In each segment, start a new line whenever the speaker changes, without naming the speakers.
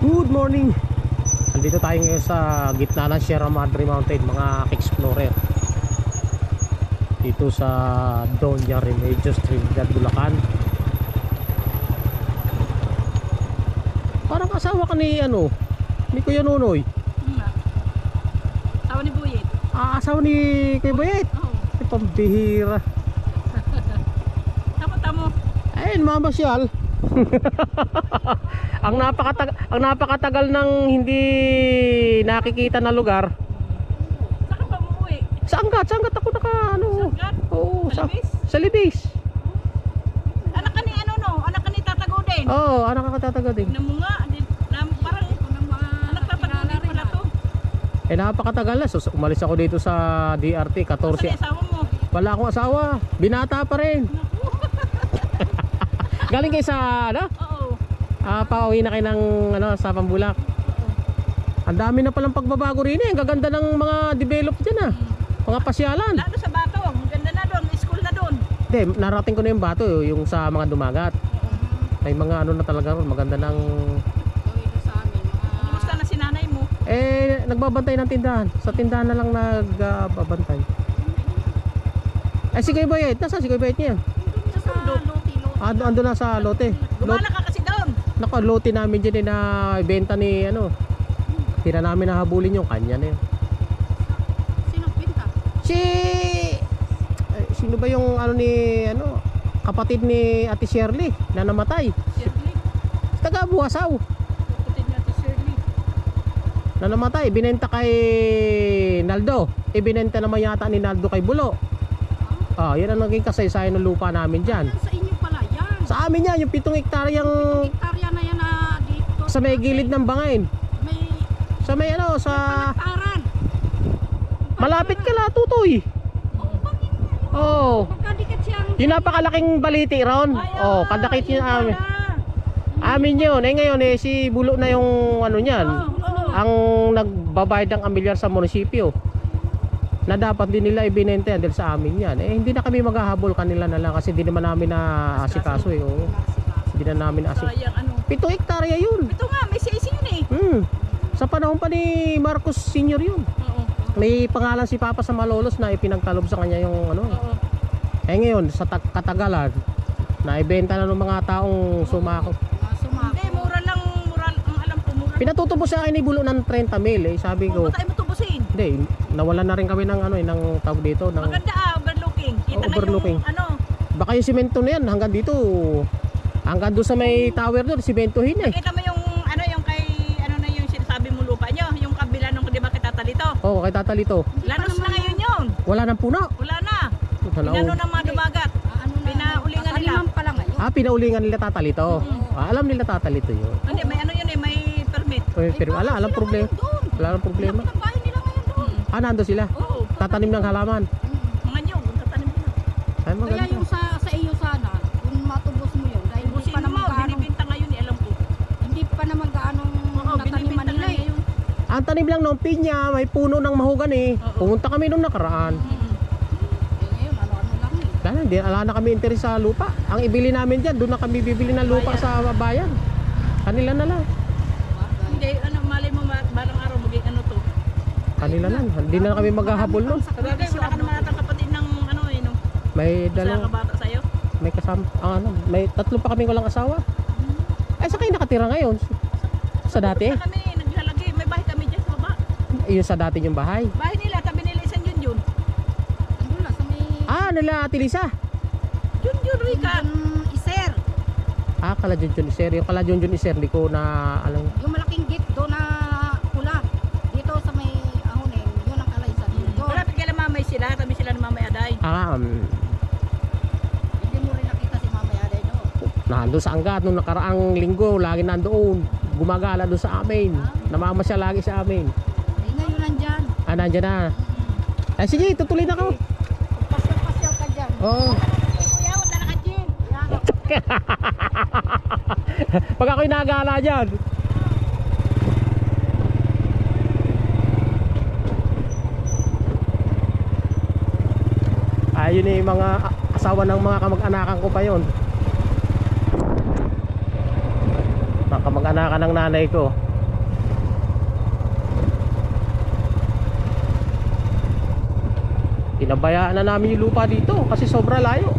Good morning. Andito tayo ngayon sa gitna ng Sierra Madre Mountain, mga explorer. Dito sa Doña Remedios, Trinidad, Bulacan. Parang asawa ka ni ni Kuya Nonoy.
Asawa ni Buyet.
Asawa ni Kuya Bayet.
Oo.
Ay, pambihira.
Nakita mo.
Ayun, mamasyal. ang napakatagal ng hindi nakikita na lugar.
Saan ka umuwi?
Sa Angat ako
Sanggat?
Oo,
Sa Libis?
Sa Libis.
Anak ka ni Anak ka ni Tatagodin.
Oo, anak kakatataga din.
Tignan mo nga. Parang anak Tatagodin pala to.
Eh, napakatagal na. So, umalis ako dito sa DRT,
Saan
14.
yung asawa mo?
Wala akong asawa. Binata pa rin. Galing kayo sa,
Oo.
pauwi na kayo ng, sa Pambulak. Ang dami na palang pagbabago rin eh. Ang gaganda ng mga develop dyan Mga pasyalan.
Lalo sa Bato. Ang ganda na doon. School na doon.
Hindi, narating ko na yung Bato, yung sa mga dumagat. May mga na talaga ron. Maganda ng...
Kumusta na si nanay mo?
Nagbabantay ng tindahan. Sa tindahan na lang nagbabantay. Si Kuya Bayet. Nasaan si Kuya Bayet niya?
Sa Lote.
Ando na sa lote.
Gumala ka kasi doon.
Lote namin dyan na ibenta ni tira namin na habulin yung kanya na yun.
Sino pinta?
Sino ba yung kapatid ni Ate Shirley na namatay?
Shirley.
Taga Buwasaw
Kapatid natin Shirley.
na namatay. Binenta kay Naldo. Ibinenta naman yata ni Naldo kay Bulo. Yan ang naging kasaysayan ng lupa namin dyan.
Sa inyo pala yan.
Sa amin yan, yung 7 hektaryang
Hektarya na yan dito.
sa may gilid ng Bangain.
May
Sa may sa
palakparan.
malapit ka la, Tutoy. Oo.
Pagkadikit siyang...
Yung napakalaking baliti ron. Kadakit yun amin. Amin yun. Ngayon si Bulo na yung niyan. Ang nagbabayad ng amilyar sa munisipyo. Na dapat din nila ibinenta yan dahil sa amin yan. Hindi na kami maghahabol, kanila na lang kasi hindi naman namin na asikaso Hindi na namin asikaso. 7 hektarya yun.
Ito nga, may sisi yun eh.
Sa panahon pa ni Marcos Senior yun. May pangalan si Papa sa Malolos na ipinagkalob sa kanya yung ngayon sa katagalan na ibenta na ng mga taong sumako.
Hindi, mura lang, ang alam ko, mura.
Pinatutubo sa akin ni Bulo ng 30,000 sabi ko.
Ba't tayo matubusin?
Hindi, nawalan na rin kami ng ng tawag dito ng
Maganda overlooking. Kita
overlooking.
na yung
Baka yung simento na yan hanggang dito. Hanggang doon sa may tower doon, simentohin
Nakita mo yung yung kay na yung sinasabi mo lupa nyo, yung kabila nung di ba kay Tata Lito?
Kay Tata Lito.
Lanos na ngayon yun.
Wala nang puno.
Wala na. Pinano ng mga dumagat. Pinaulingan nila.
Pinaulingan nila Tata Lito. Alam nila Tata Lito yun.
Hindi, may yun eh, may permit.
Pero alam problema. Wala nang problema.
Bahay nila ngayon doon.
Nando sila.
Oo.
Tatanim ng halaman.
Mga nyog, tatanim nila.
Ay, maganda.
Kaya yung sa iyo sana, kung matubos mo yun, dahil hindi
Busin
pa naman
mo, binibinta ngayon eh, alam ko.
hindi pa naman gaanong nataniman
Binibinta
nila eh.
ngayon.
Ang tanim lang ng pinya, may puno ng mahogani. Pumunta kami nung nakaraan.
Ngayon, ano-ano lang eh.
Ala na kami interes sa lupa. Ang ibili namin dyan, doon na kami bibili ng lupa sa bayan. Kanila na lang.
Hindi, malay mo, barang araw maging to.
Kanila lang. Hindi na kami maghahabol nun.
Sabagay, wala ka naman natang kapatid ng no?
May
Wala ka
dalawang,
bata sa'yo?
may kasama, may 3 pa kaming walang asawa. Sa kayo nakatira ngayon? Sa dati?
Sa kami, naglalagay. May bahay kami dyan sa baba.
Yung sa dati yung bahay.
Bahay nila, tabi nila isang yun.
Andun lang sa may
Nila Ate Lisa.
Yun, Rika.
iser.
Kala Junjun Iser. Yung kala Junjun Iser, hindi ko na alam.
Yung malaking gate doon na pula. Dito sa may ahonin, yun ang kalaysan. Doon.
Malapit kay Mamay sila, tabi sila ng Mamay Aday.
Hindi mo rin nakita si Mama Yaday doon.
Nandun sa Angat nung nakaraang linggo, lagi nandoon. Gumagala doon sa amin. Namamasya lagi sa amin.
Ngayon nandyan.
Nandiyan na. Sige, tutuloy na ako.
Pasyal-pasyal ka dyan.
Oo.
Kuya, wala na ka-gym.
Pag ako'y nagala dyan. Ayun yung mga asawa ng mga kamag-anakan ko pa yon. Mga kamag-anakan ng nanay ko. Pinabayaan na namin yung lupa dito kasi sobra layo.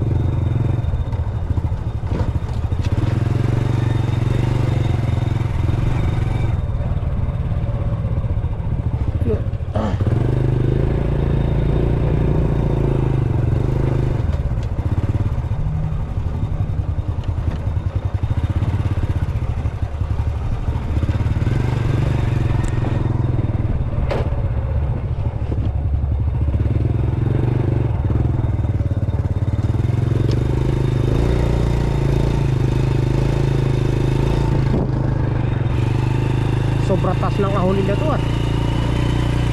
Sobrang taas ng ahon nila to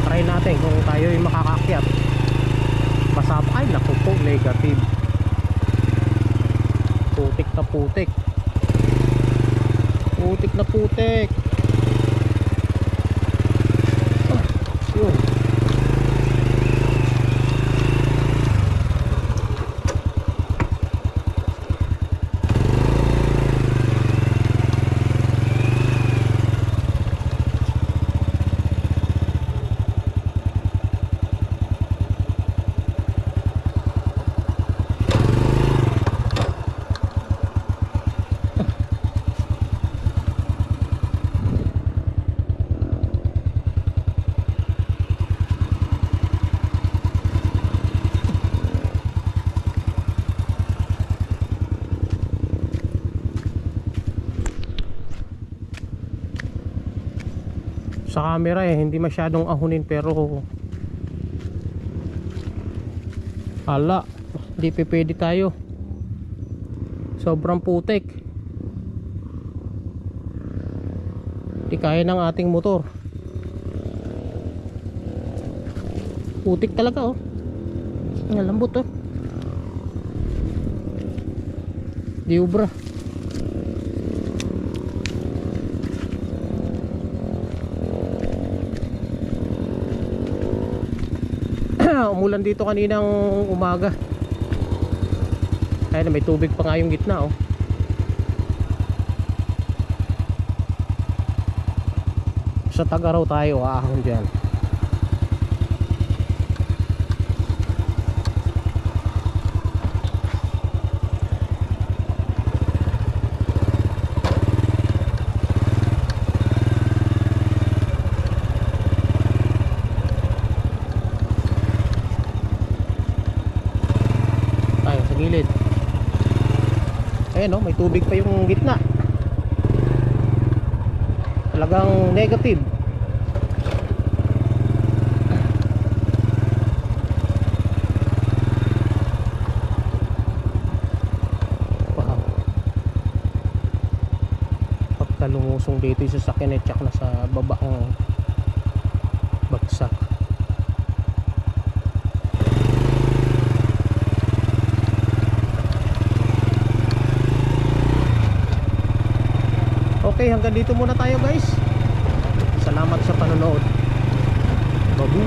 try natin kung tayo ay makakakyat. Basa pa. Ay naku po, negative. Putik na putik. Putik na putik. Yun. Sa camera hindi masyadong ahunin pero ala, di pwede tayo. Sobrang putik. Di kaya ng ating motor. Putik talaga ang lambot di ubra. Umulan dito kaninang umaga. Ayun, may tubig pa nga yung gitna Sa Tag-Araw tayo aahon dyan. Gilid. Ayan may tubig pa yung gitna. Talagang negative. Wow. Pagka lumusong dito yung sasakyan check na sa baba ang bagsak. Okay, hanggang dito muna tayo guys. Salamat sa panonood. Babu.